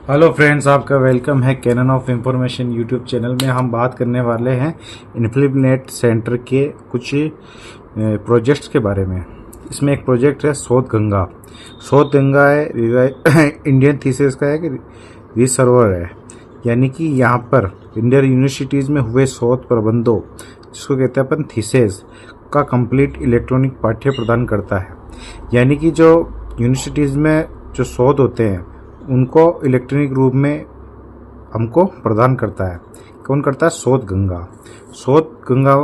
Hello friends, आपका welcome है canon of information YouTube channel में। हम बात करने वाले हैं इन्फिनिट सेंटर के कुछ प्रोजेक्ट्स के बारे में। इसमें एक प्रोजेक्ट है शोध गंगा। शोध गंगा है इंडियन थीसिस का एक रिसर्वर है, यानी कि यहाँ पर इंडियन यूनिवर्सिटीज़ में हुए शोध प्रबंधों, जिसको कहते हैं अपन थीसिस का कंप्लीट इलेक्ट्रॉनिक पाठ्य प्रदान करता है। यानी कि जो यूनिवर्सिटीज़ में जो शोध होते हैं उनको इलेक्ट्रॉनिक रूप में हमको प्रदान करता है। कौन करता है? शोध गंगा। शोध गंगा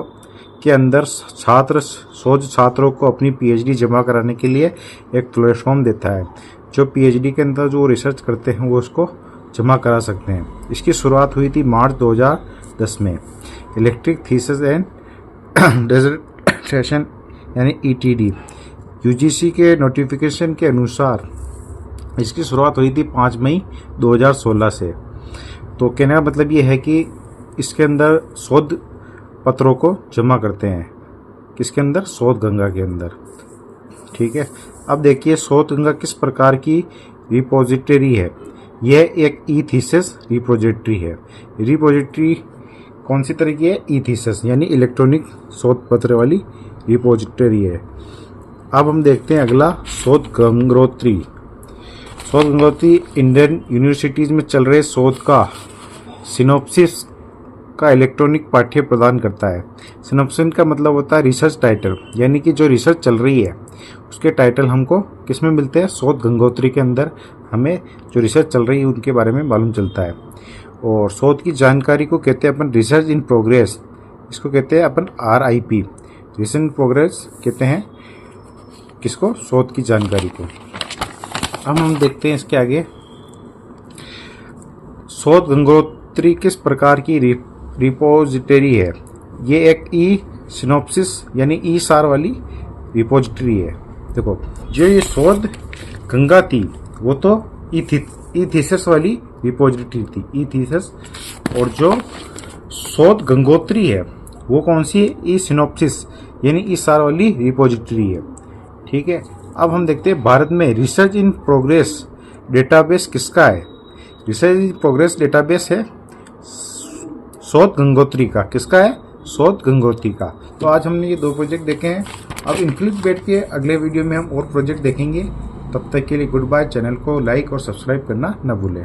के अंदर शोध छात्रों को अपनी पीएचडी जमा कराने के लिए एक प्लेटफॉर्म देता है। जो पीएचडी के अंदर जो रिसर्च करते हैं वो उसको जमा करा सकते हैं। इसकी शुरुआत हुई थी मार्च 2010 में। इलेक्ट्रिक थीसिस एंड डिसर्टेशन यानी ईटीडी यूजीसी के नोटिफिकेशन के अनुसार इसकी शुरुआत हुई थी 5 मई 2016 से। तो कहने का मतलब ये है कि इसके अंदर शोध पत्रों को जमा करते हैं। किसके अंदर? शोध गंगा के अंदर। ठीक है, अब देखिए शोध गंगा किस प्रकार की रिपोजिटरी है। यह एक ई थीसिस रिपोजिटरी है। रिपोजिटरी कौन सी तरह की है? ई थीसिस यानी इलेक्ट्रॉनिक शोध पत्र वाली रिपोजिटरी है। अब हम देखते हैं अगला शोध गंगोत्री। शोध गंगोत्री इंडियन यूनिवर्सिटीज़ में चल रहे शोध का सिनॉप्सिस का इलेक्ट्रॉनिक पाठ्य प्रदान करता है। सिनॉप्सिस का मतलब होता है रिसर्च टाइटल, यानी कि जो रिसर्च चल रही है उसके टाइटल हमको किस में मिलते हैं? शोध गंगोत्री के अंदर हमें जो रिसर्च चल रही है उनके बारे में मालूम चलता है। और शोध की जानकारी को कहते हैं अपन रिसर्च इन प्रोग्रेस। इसको कहते हैं अपन RIP, रिसर्च इन प्रोग्रेस कहते हैं किसको? शोध की जानकारी को। अब हम देखते हैं इसके आगे शोध गंगोत्री किस प्रकार की रिपोजिटरी है। ये एक ई सिनॉप्सिस यानी ई सार वाली रिपोजिटरी है। देखो, जो ये शोध गंगा थी वो तो ई थीसिस वाली रिपोजिटरी थी, ई थीसिस। और जो शोध गंगोत्री है वो कौन सी है? ई सिनॉप्सिस यानी ई सार वाली रिपोजिटरी है। ठीक है, अब हम देखते हैं भारत में रिसर्च इन प्रोग्रेस डेटाबेस किसका है। रिसर्च इन प्रोग्रेस डेटाबेस है शोध गंगोत्री का। किसका है? शोध गंगोत्री का। तो आज हमने ये 2 प्रोजेक्ट देखे हैं। अब इन्फिनिट के अगले वीडियो में हम और प्रोजेक्ट देखेंगे। तब तक के लिए गुड बाय। चैनल को लाइक और सब्सक्राइब करना न भूलें।